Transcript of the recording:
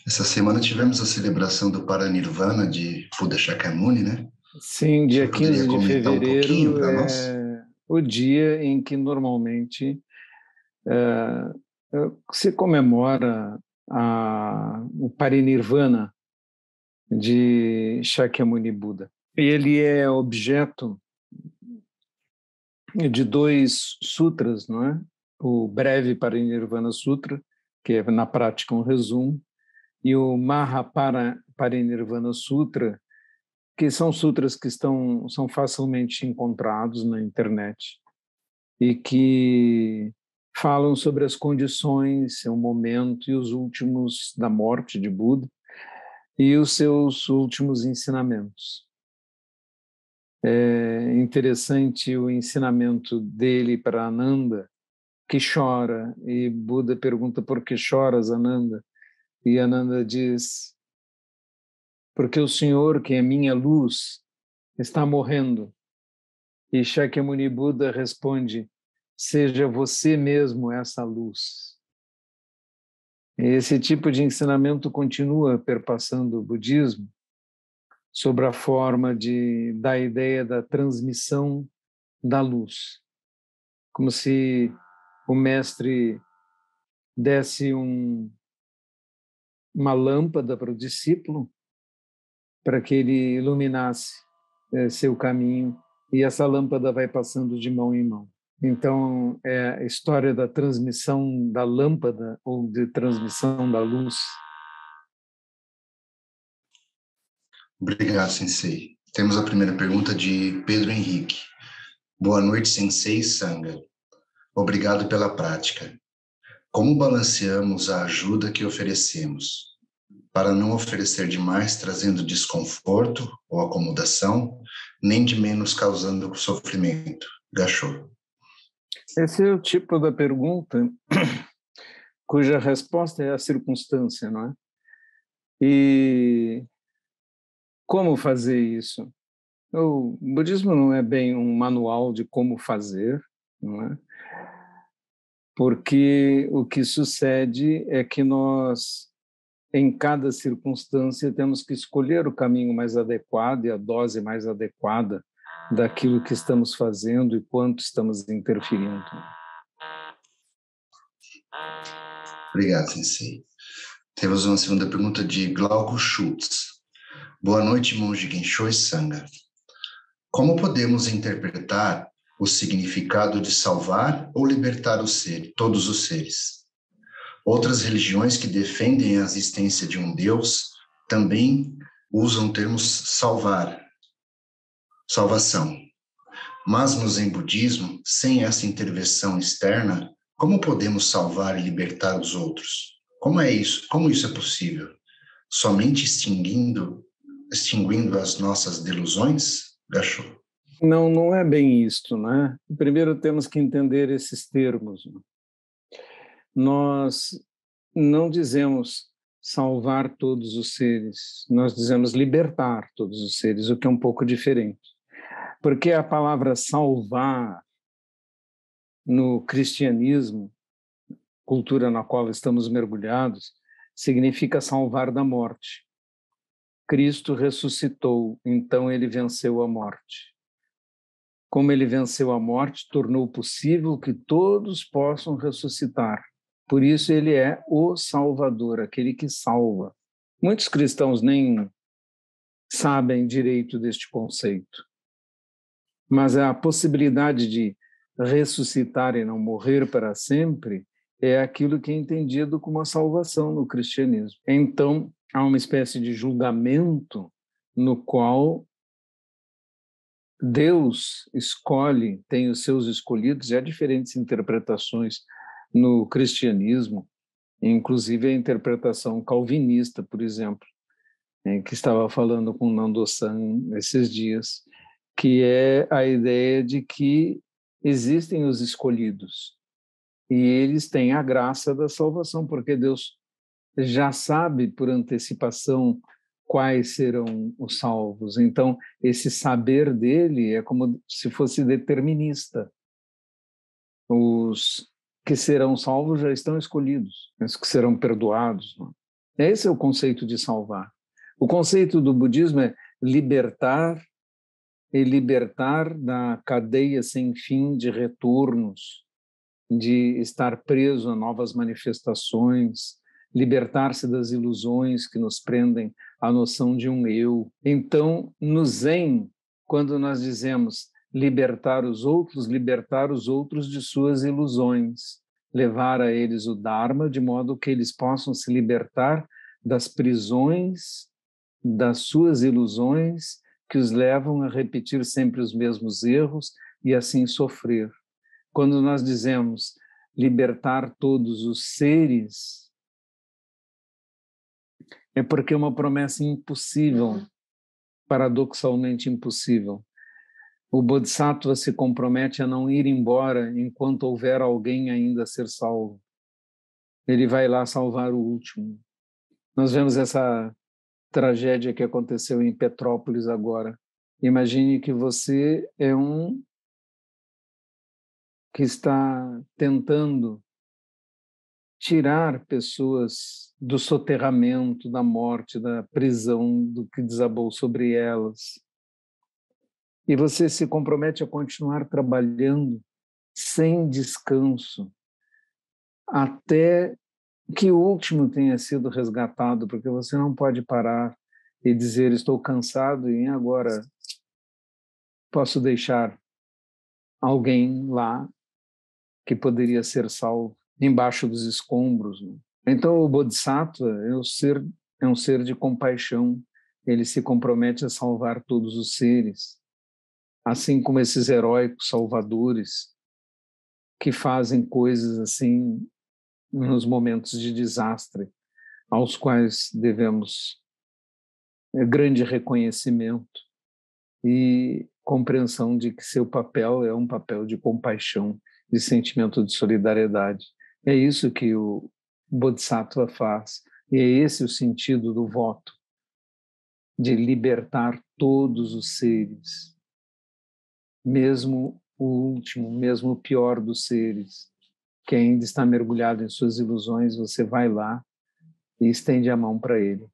Essa semana tivemos a celebração do Paranirvana de Buda Shakyamuni, né? Sim, O dia senhor poderia 15 de comentar um pouquinho fevereiro para nós? é o dia em que normalmente se comemora o Parinirvana de Shakyamuni Buda. Ele é objeto de dois sutras, não é? O breve Parinirvana Sutra, que é na prática um resumo, e o Mahaparinirvana Sutra, que são sutras que são facilmente encontrados na internet e que falam sobre as condições, seu momento e os últimos da morte de Buda e os seus últimos ensinamentos. É interessante o ensinamento dele para Ananda, que chora, e Buda pergunta: por que choras, Ananda? E Ananda diz: porque o Senhor, que é minha luz, está morrendo. E Shakyamuni Buda responde: seja você mesmo essa luz. Esse tipo de ensinamento continua perpassando o budismo sobre a forma da ideia da transmissão da luz, como se o mestre desse uma lâmpada para o discípulo para que ele iluminasse seu caminho, e essa lâmpada vai passando de mão em mão. Então, é a história da transmissão da lâmpada ou de transmissão da luz. Obrigado, Sensei. Temos a primeira pergunta de Pedro Henrique. Boa noite, Sensei e Sangha. Obrigado pela prática. Como balanceamos a ajuda que oferecemos? Para não oferecer demais, trazendo desconforto ou acomodação, nem de menos causando sofrimento. Gachô. Esse é o tipo da pergunta cuja resposta é a circunstância, não é? E como fazer isso? O budismo não é bem um manual de como fazer, não é? Porque o que sucede é que nós, em cada circunstância, temos que escolher o caminho mais adequado e a dose mais adequada daquilo que estamos fazendo e quanto estamos interferindo. Obrigado, Sensei. Temos uma segunda pergunta de Glauco Schultz. Boa noite, monge Gensho e Sangha. Como podemos interpretar o significado de salvar ou libertar todos os seres? Outras religiões que defendem a existência de um Deus também usam termos salvação. Mas no Zen budismo, sem essa intervenção externa, como podemos salvar e libertar os outros? Como é isso? Como isso é possível? Somente extinguindo as nossas delusões? Gachô. Não, não é bem isto, né? Primeiro temos que entender esses termos. Nós não dizemos salvar todos os seres, nós dizemos libertar todos os seres, o que é um pouco diferente. Porque a palavra salvar no cristianismo, cultura na qual estamos mergulhados, significa salvar da morte. Cristo ressuscitou, então ele venceu a morte. Como ele venceu a morte, tornou possível que todos possam ressuscitar. Por isso ele é o Salvador, aquele que salva. Muitos cristãos nem sabem direito deste conceito, mas a possibilidade de ressuscitar e não morrer para sempre é aquilo que é entendido como a salvação no cristianismo. Então, há uma espécie de julgamento no qual Deus escolhe, tem os seus escolhidos, e há diferentes interpretações no cristianismo, inclusive a interpretação calvinista, por exemplo, que estava falando com Nando-san esses dias, que é a ideia de que existem os escolhidos e eles têm a graça da salvação, porque Deus já sabe por antecipação quais serão os salvos. Então, esse saber dele é como se fosse determinista. Os que serão salvos já estão escolhidos, os que serão perdoados. Esse é o conceito de salvar. O conceito do budismo é libertar e libertar da cadeia sem fim de retornos, de estar preso a novas manifestações, libertar-se das ilusões que nos prendem à noção de um eu. Então, no Zen, quando nós dizemos libertar os outros de suas ilusões, levar a eles o Dharma, de modo que eles possam se libertar das prisões, das suas ilusões, que os levam a repetir sempre os mesmos erros e assim sofrer. Quando nós dizemos libertar todos os seres, é porque é uma promessa impossível, paradoxalmente impossível. O Bodhisattva se compromete a não ir embora enquanto houver alguém ainda a ser salvo. Ele vai lá salvar o último. Nós vemos essa tragédia que aconteceu em Petrópolis agora. Imagine que você é um que está tentando tirar pessoas do soterramento, da morte, da prisão, do que desabou sobre elas. E você se compromete a continuar trabalhando sem descanso, até que o último tenha sido resgatado, porque você não pode parar e dizer, estou cansado e agora posso deixar alguém lá que poderia ser salvo embaixo dos escombros. Então o Bodhisattva é um ser de compaixão, ele se compromete a salvar todos os seres, assim como esses heróicos salvadores que fazem coisas assim nos momentos de desastre, aos quais devemos grande reconhecimento e compreensão de que seu papel é um papel de compaixão, de sentimento de solidariedade. É isso que o Bodhisattva faz, e é esse o sentido do voto, de libertar todos os seres, mesmo o último, mesmo o pior dos seres, que ainda está mergulhado em suas ilusões, você vai lá e estende a mão para ele.